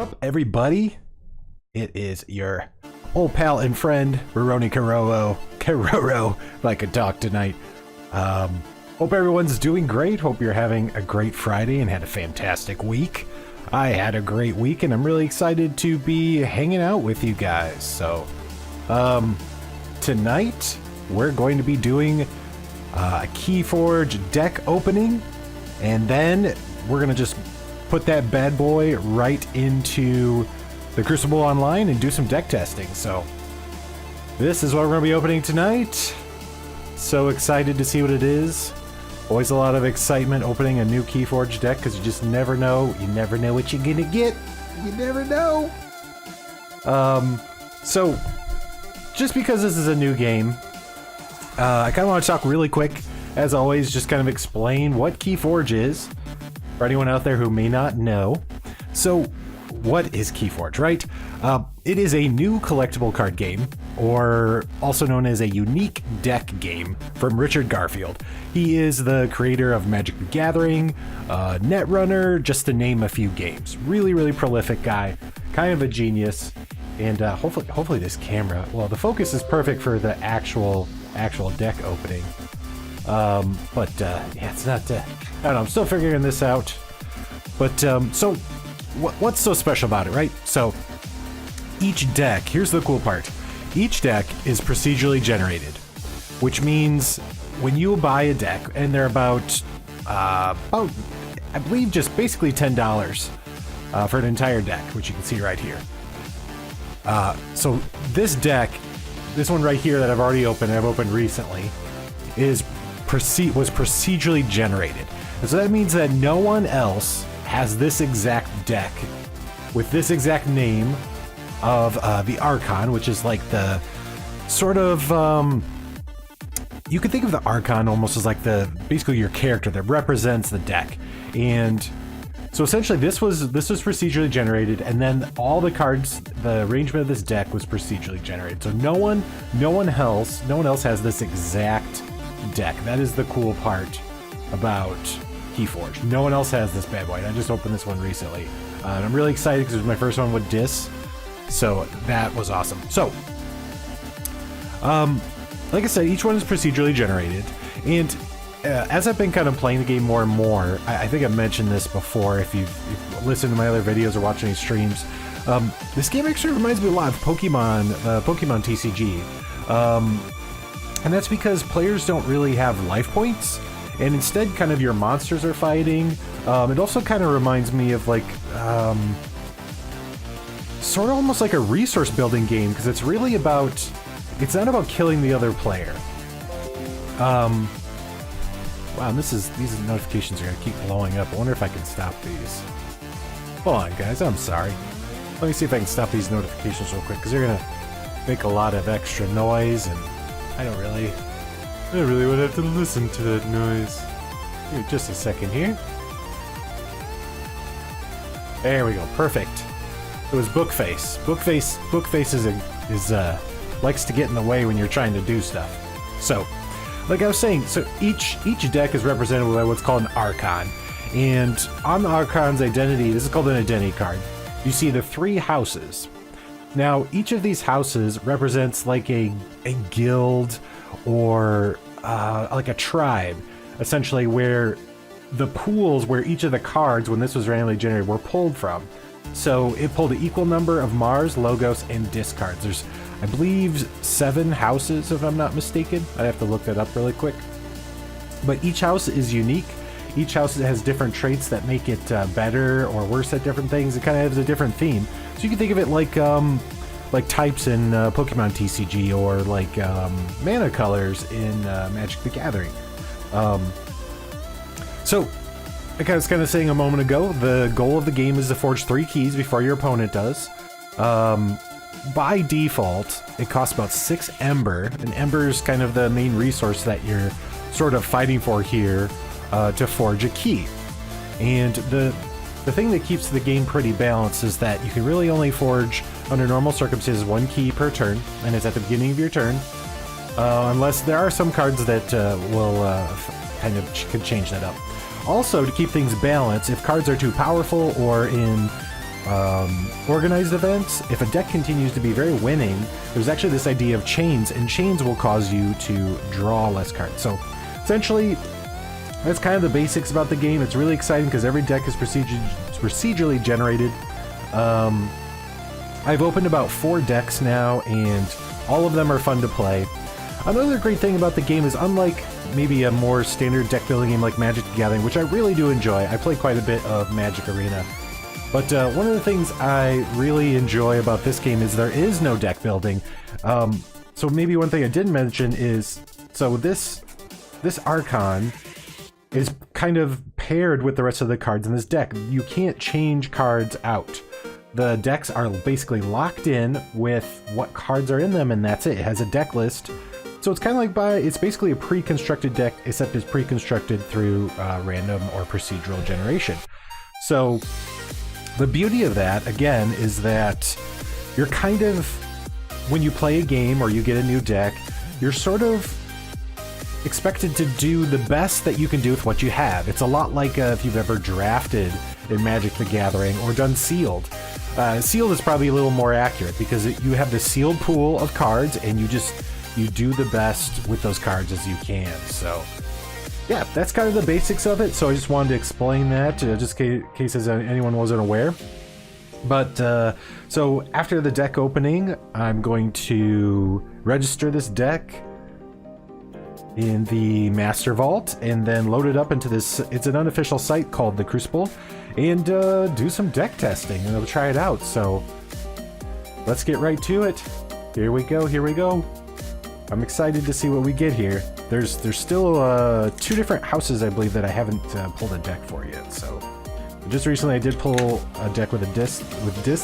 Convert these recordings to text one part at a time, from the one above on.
up, everybody? It is your old pal and friend, Baroni Caroro, if I could talk tonight. Hope everyone's doing great. Hope you're having a great Friday and had a fantastic week. I had a great week, and I'm really excited to be hanging out with you guys. So, tonight, we're going to be doing a KeyForge deck opening, and then we're going to just put that bad boy right into the Crucible Online and do some deck testing. So this is what we're going to be opening tonight. So excited to see what it is. Always a lot of excitement opening a new KeyForge deck because you just never know. You never know what you're going to get. You never know. So just because this is a new game, I kind of want to talk really quick, as always, just kind of explain what KeyForge is for anyone out there who may not know. So what is KeyForge, right? It is a new collectible card game, or also known as a unique deck game, from Richard Garfield. He is the creator of Magic the Gathering, Netrunner, just to name a few games. Really, really prolific guy, kind of a genius, and hopefully this camera, well, the focus is perfect for the actual deck opening. Yeah, it's not, I don't know, I'm still figuring this out. But, so, what's so special about it, right? So, each deck, here's the cool part. Each deck is procedurally generated, which means when you buy a deck, and they're about, I believe just basically $10 for an entire deck, which you can see right here. So this deck, this one right here that I've already opened, I've opened recently, was procedurally generated. And so that means that no one else has this exact deck with this exact name of the Archon, which is like the sort of, you could think of the Archon almost as like basically your character that represents the deck. And so essentially this was procedurally generated, and then all the cards, the arrangement of this deck was procedurally generated. So no one else has this exact deck. That is the cool part about KeyForge. No one else has this bad boy. I just opened this one recently. And I'm really excited because it was my first one with Dis. So that was awesome. So, like I said, each one is procedurally generated. And as I've been kind of playing the game more and more, I think I've mentioned this before if you've listened to my other videos or watched any streams. This game actually reminds me a lot of Pokemon TCG. And that's because players don't really have life points, and instead kind of your monsters are fighting. It also kind of reminds me of like, sort of almost like a resource building game, because it's really about, it's not about killing the other player. Wow, these notifications are gonna keep blowing up. I wonder if I can stop these. Hold on, guys, I'm sorry. Let me see if I can stop these notifications real quick, because they're gonna make a lot of extra noise, and I don't really would have to listen to that noise. Give me just a second here. There we go, perfect. It was Bookface. Bookface is likes to get in the way when you're trying to do stuff. So, like I was saying, so each deck is represented by what's called an Archon. And on the Archon's identity, this is called an identity card, you see the 3 houses. Now, each of these houses represents like a guild or like a tribe, essentially, where the pools where each of the cards, when this was randomly generated, were pulled from. So it pulled an equal number of Mars, Logos, and discards. There's, I believe, 7 houses, if I'm not mistaken. I'd have to look that up really quick. But each house is unique. Each house has different traits that make it better or worse at different things. It kind of has a different theme. So you can think of it like types in Pokemon TCG, or like mana colors in Magic the Gathering. So, like I was kind of saying a moment ago, the goal of the game is to forge 3 keys before your opponent does. By default, it costs about 6 Ember, and Ember is kind of the main resource that you're sort of fighting for here to forge a key. And the thing that keeps the game pretty balanced is that you can really only forge, under normal circumstances, 1 key per turn, and it's at the beginning of your turn, unless there are some cards that will kind of could change that up. Also, to keep things balanced, if cards are too powerful or in organized events, if a deck continues to be very winning, there's actually this idea of chains, and chains will cause you to draw less cards. So essentially, that's kind of the basics about the game. It's really exciting because every deck is procedurally generated. I've opened about 4 decks now, and all of them are fun to play. Another great thing about the game is, unlike maybe a more standard deck building game like Magic the Gathering, which I really do enjoy, I play quite a bit of Magic Arena. But one of the things I really enjoy about this game is there is no deck building. So maybe one thing I didn't mention is, so this Archon is kind of paired with the rest of the cards in this deck. You can't change cards out. The decks are basically locked in with what cards are in them, and that's it. It has a deck list. So it's kind of like it's basically a pre-constructed deck, except it's pre-constructed through random or procedural generation. So the beauty of that, again, is that you're kind of, when you play a game or you get a new deck, you're sort of expected to do the best that you can do with what you have. It's a lot like if you've ever drafted in Magic the Gathering or done sealed. Sealed is probably a little more accurate because you have the sealed pool of cards and you do the best with those cards as you can. So yeah, that's kind of the basics of it. So I just wanted to explain that just in case anyone wasn't aware. But so after the deck opening, I'm going to register this deck in the Master Vault and then load it up into this, it's an unofficial site called the Crucible, and do some deck testing, and I'll try it out. So let's get right to it. Here we go, here we go. I'm excited to see what we get here. There's still 2 different houses, I believe, that I haven't pulled a deck for yet. So just recently I did pull a deck with a disc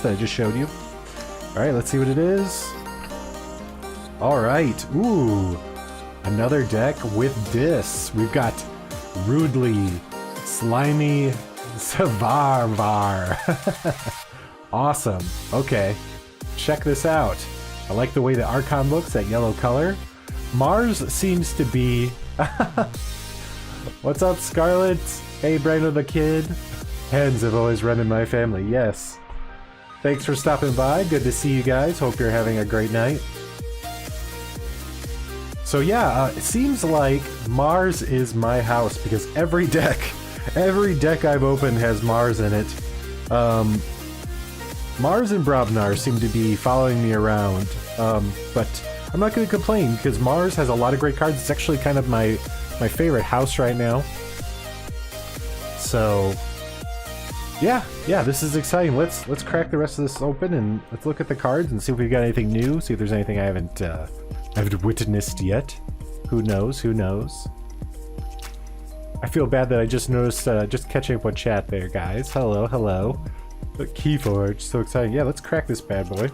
that I just showed you. All right, let's see what it is. All right, ooh, another deck with discs. We've got Rudely, Slimy, Savarvar. Awesome. Okay, check this out. I like the way the Archon looks, that yellow color. Mars seems to be... What's up, Scarlet? Hey, Brando the Kid. Hens have always run in my family, yes. Thanks for stopping by. Good to see you guys. Hope you're having a great night. So yeah, it seems like Mars is my house because every deck I've opened has Mars in it. Mars and Brobnar seem to be following me around, but I'm not going to complain because Mars has a lot of great cards. It's actually kind of my favorite house right now. So yeah, this is exciting. Let's crack the rest of this open and let's look at the cards and see if we've got anything new. See if there's anything I haven't witnessed yet. Who knows? I feel bad that I just noticed, just catching up on chat there, guys. Hello. But KeyForge, so exciting. Yeah, let's crack this bad boy.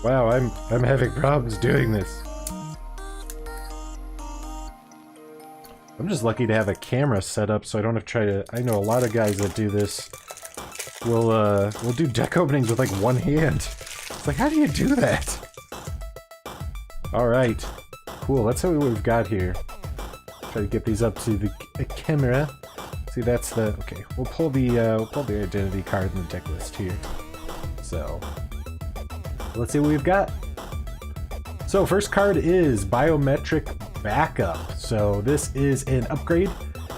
Wow, I'm having problems doing this. I'm just lucky to have a camera set up so I don't have to try to... I know a lot of guys that do this will do deck openings with like one hand. It's like, how do you do that? Alright, cool, let's see what we've got here. Try to get these up to the camera. See, that's the... Okay, we'll pull the identity card in the deck list here. So, let's see what we've got. So, first card is Biometric Backup. So, this is an upgrade,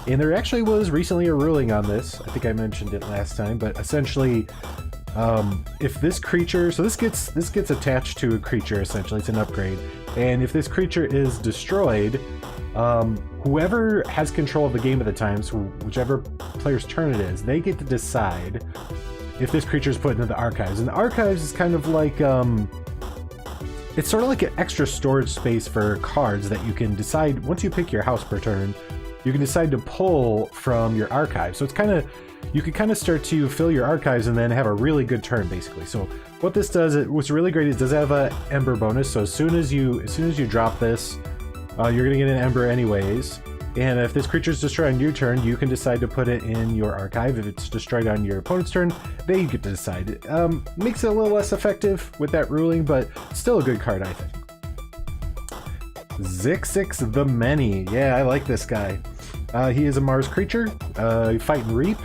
and there actually was recently a ruling on this. I think I mentioned it last time, but essentially, if this creature... So, this gets attached to a creature, essentially. It's an upgrade. And if this creature is destroyed, whoever has control of the game at the time, so whichever player's turn it is, they get to decide if this creature is put into the archives. And the archives is kind of like, it's sort of like an extra storage space for cards that you can decide, once you pick your house per turn, you can decide to pull from your archive. So it's kind of, you can kind of start to fill your archives and then have a really good turn, basically. So what this does, what's really great is it does have a Ember bonus. So as soon as you drop this, you're gonna get an Ember anyways. And if this creature is destroyed on your turn, you can decide to put it in your archive. If it's destroyed on your opponent's turn, they get to decide. It makes it a little less effective with that ruling, but still a good card, I think. Zixix the Many. Yeah, I like this guy. He is a Mars creature. Fight and Reap.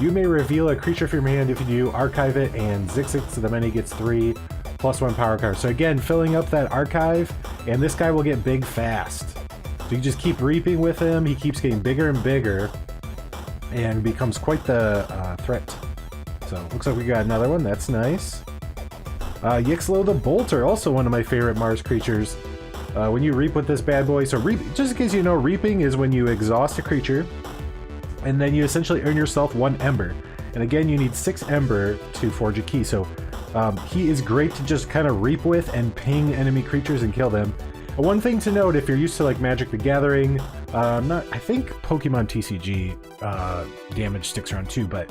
You may reveal a creature from your hand. If you do, archive it, and Zixix the Many gets 3 +1 power card. So again, filling up that archive, and this guy will get big fast. So you just keep reaping with him. He keeps getting bigger and bigger, and becomes quite the threat. So looks like we got another one. That's nice. Yixlo the Bolter, also one of my favorite Mars creatures. When you reap with this bad boy, so reap, just in case you know, reaping is when you exhaust a creature, and then you essentially earn yourself 1 ember. And again, you need 6 ember to forge a key. So he is great to just kind of reap with and ping enemy creatures and kill them. One thing to note, if you're used to like Magic the Gathering, I think Pokemon TCG damage sticks around too, but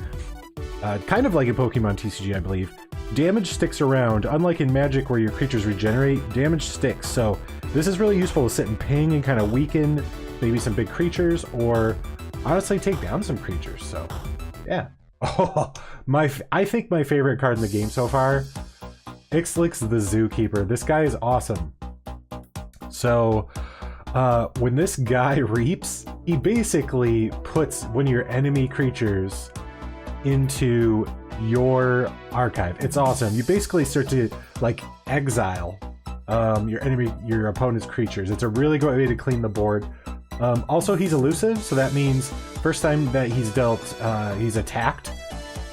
kind of like in Pokemon TCG, I believe, damage sticks around. Unlike in Magic where your creatures regenerate, damage sticks. So this is really useful to sit and ping and kind of weaken maybe some big creatures, or honestly take down some creatures. So yeah. Oh, I think my favorite card in the game so far, Ixlix the Zookeeper. This guy is awesome. So when this guy reaps, he basically puts one of your enemy creatures into your archive. It's awesome. You basically start to like exile your opponent's creatures. It's a really good way to clean the board. Also, he's elusive, so that means first time that he's dealt, he's attacked,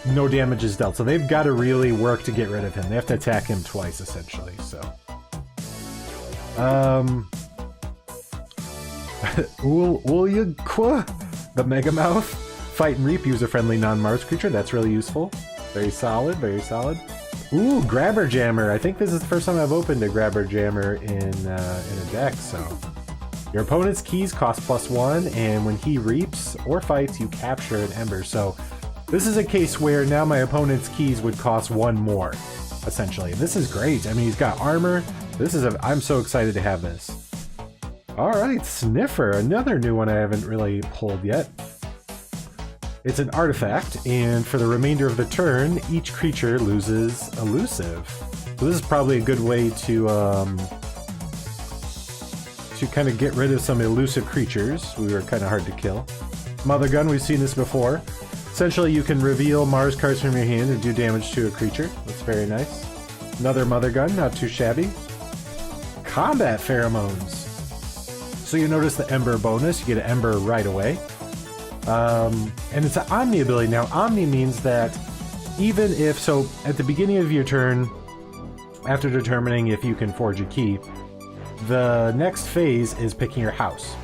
no damage is dealt. So they've got to really work to get rid of him. They have to attack him twice, essentially. So, Ulyaqua, the Megamouth. Fight and Reap, use a friendly non-Mars creature. That's really useful. Very solid, very solid. Ooh, Grabber Jammer. I think this is the first time I've opened a Grabber Jammer in a deck, so. Your opponent's keys cost +1, and when he reaps or fights, you capture an ember. So this is a case where now my opponent's keys would cost 1 more, essentially. And this is great. I mean, he's got armor. I'm so excited to have this. All right, Sniffer, another new one I haven't really pulled yet. It's an artifact, and for the remainder of the turn, each creature loses elusive. So this is probably a good way to kind of get rid of some elusive creatures. We were kind of hard to kill. Mother Gun, we've seen this before. Essentially, you can reveal Mars cards from your hand and do damage to a creature. That's very nice. Another Mother Gun, not too shabby. Combat Pheromones. So you notice the Ember bonus. You get an Ember right away. And it's an Omni ability. Now, Omni means that even if, so at the beginning of your turn, after determining if you can forge a key, the next phase is picking your house.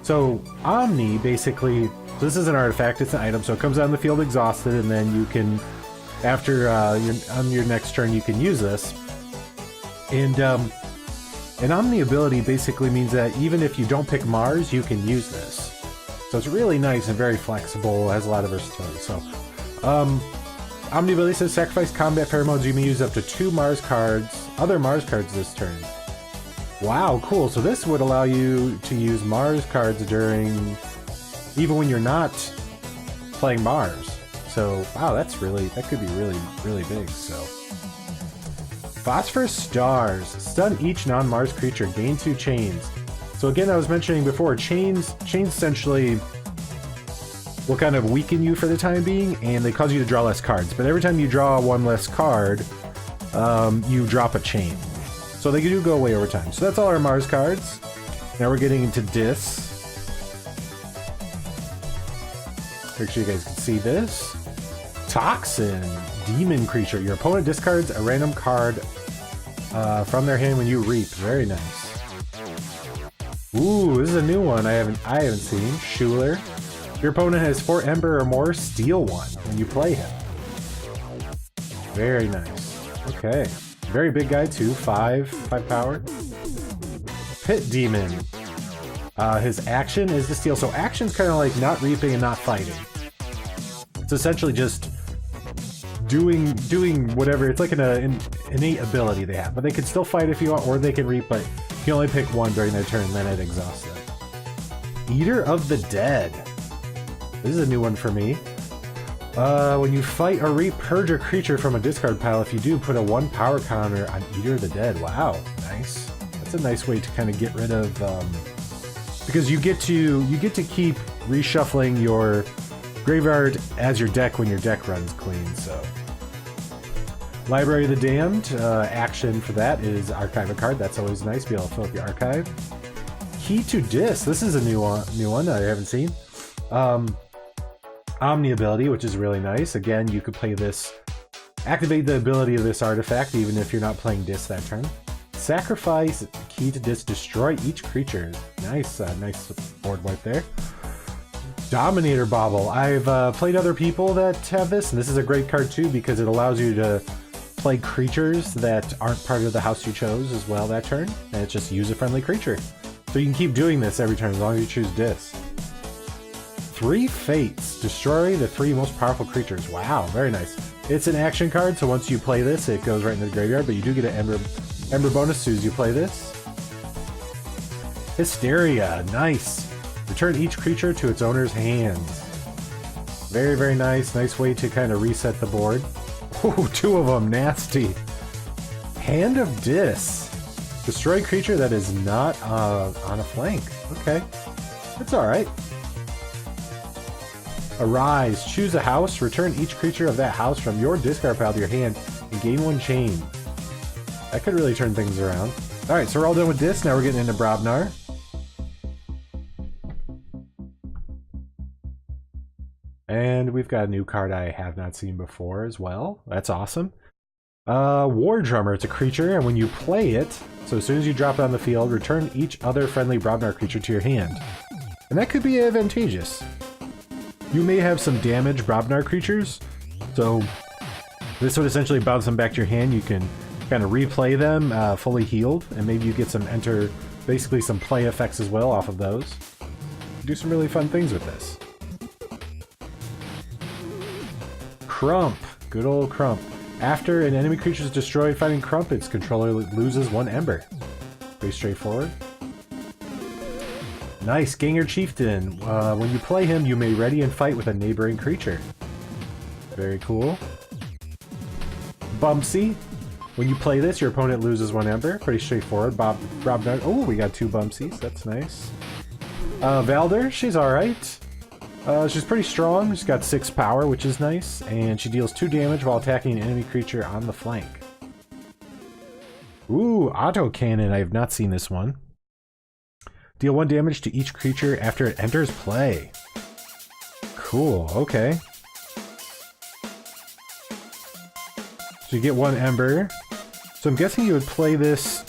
So Omni basically, this is an artifact, it's an item, so it comes out in the field exhausted, and then you can, after on your next turn, you can use this. And an Omni ability basically means that even if you don't pick Mars, you can use this. So it's really nice and very flexible, has a lot of versatility. So Omni ability says sacrifice combat pheromones. You may use up to 2 Mars cards, other Mars cards this turn. Wow, cool. So this would allow you to use Mars cards during, even when you're not playing Mars. So, wow, that could be really, really big. So, Phosphorus Stars. Stun each non-Mars creature. Gain 2 chains. So again, I was mentioning before, chains essentially will kind of weaken you for the time being, and they cause you to draw less cards. But every time you draw 1 less card, you drop a chain. So they do go away over time. So that's all our Mars cards. Now we're getting into Dis. Make sure you guys can see this. Toxin, demon creature. Your opponent discards a random card from their hand when you reap. Very nice. Ooh, this is a new one I haven't seen. Schuler. Your opponent has 4 Ember or more, steal 1 when you play him. Very nice. Okay. Very big guy too, 5 power. Pit Demon. His action is to steal. So action's kind of like not reaping and not fighting. It's essentially just doing whatever. It's like an innate ability they have. But they can still fight if you want, or they can reap, but you can only pick 1 during their turn, then it exhausts them. Eater of the Dead. This is a new one for me. When you fight or reap, purge a creature from a discard pile. If you do, put a 1 power counter on Eater of the Dead. Wow, nice. That's It's a nice way to kind of get rid of, because you get to keep reshuffling your graveyard as your deck when your deck runs clean. So, Library of the Damned, action for that is archive a card. That's always nice, be able to fill up your archive. Key to Dis, this is a new one I haven't seen. Omni ability, which is really nice. Again, you could play this, activate the ability of this artifact even if you're not playing Dis that turn. Sacrifice Key to Dis, destroy each creature. Nice, nice board wipe there. Dominator Bauble. I've played other people that have this, and this is a great card too because it allows you to play creatures that aren't part of the house you chose as well that turn, and it's just use a friendly creature. So you can keep doing this every turn as long as you choose Dis. 3 Fates. Destroy the 3 most powerful creatures. Wow, very nice. It's an action card, so once you play this, it goes right into the graveyard, but you do get an Ember bonus as soon as you play this. Hysteria. Nice. Return each creature to its owner's hands. Very, very nice. Nice way to kind of reset the board. Ooh, 2 of them. Nasty. Hand of Dis. Destroy creature that is not on a flank. Okay. That's alright. Arise. Choose a house. Return each creature of that house from your discard pile to your hand and gain 1 chain. That could really turn things around. Alright, so we're all done with Dis. Now we're getting into Brobnar. And we've got a new card I have not seen before as well. That's awesome. War Drummer. It's a creature, and when you play it, so as soon as you drop it on the field, return each other friendly Brobnar creature to your hand. And that could be advantageous. You may have some damaged Brobnar creatures, so this would essentially bounce them back to your hand. You can kind of replay them fully healed, and maybe you get some basically some play effects as well off of those. Do some really fun things with this. Crump. Good old Crump. After an enemy creature is destroyed fighting Crump, its controller loses 1 Ember. Pretty straightforward. Nice. Ganger Chieftain. When you play him, you may ready and fight with a neighboring creature. Very cool. Bumpsy. When you play this, your opponent loses 1 Ember. Pretty straightforward. Brobnar. Oh, we got 2 Bumpsies. That's nice. Valder. She's alright. She's pretty strong. She's got 6 power, which is nice. And she deals 2 damage while attacking an enemy creature on the flank. Ooh, Auto Cannon. I have not seen this one. Deal 1 damage to each creature after it enters play. Cool, okay. So you get 1 Ember. So I'm guessing you would play this...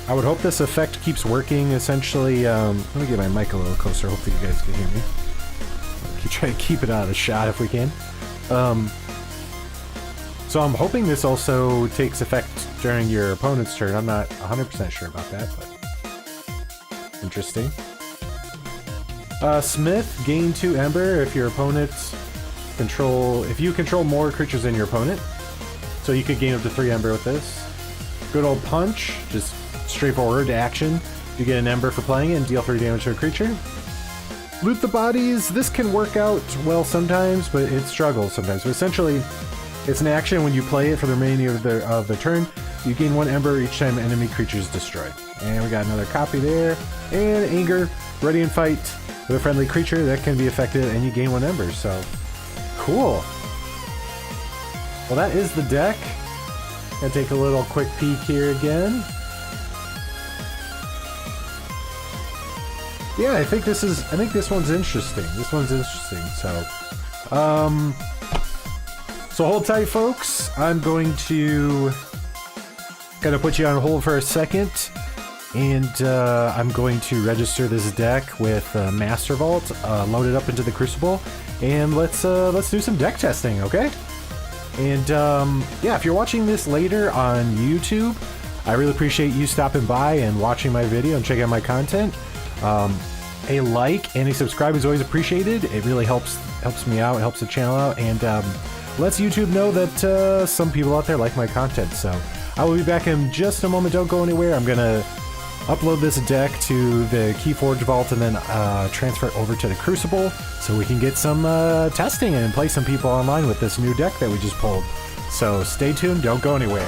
I would hope this effect keeps working, essentially. Let me get my mic a little closer, hopefully you guys can hear me. We'll try to keep it out of the shot if we can. So I'm hoping this also takes effect during your opponent's turn. I'm not 100% sure about that, but interesting. Smith, gain 2 Ember if your opponent if you control more creatures than your opponent. So you could gain up to 3 Ember with this. Good old Punch, just straightforward action. You get an Ember for playing it and deal 3 damage to a creature. Loot the Bodies. This can work out well sometimes, but it struggles sometimes. But essentially, it's an action. When you play it for the remaining of the turn, you gain 1 Ember each time an enemy creature is destroyed. And we got another copy there. And Anger, ready and fight with a friendly creature that can be affected, and you gain 1 Ember. So, cool. Well, that is the deck. Gonna take a little quick peek here again. Yeah, I think this one's interesting. This one's interesting. So hold tight, folks. I'm going to kind of put you on hold for a second, and I'm going to register this deck with Master Vault, load it up into the Crucible, and let's do some deck testing, okay? And yeah, if you're watching this later on YouTube, I really appreciate you stopping by and watching my video and checking out my content. A like and a subscribe is always appreciated. It really helps me out, it helps the channel out, and lets YouTube know that some people out there like my content. So I will be back in just a moment. Don't go anywhere. I'm gonna upload this deck to the KeyForge vault and then transfer it over to the Crucible so we can get some testing and play some people online with this new deck that we just pulled. So stay tuned, don't go anywhere.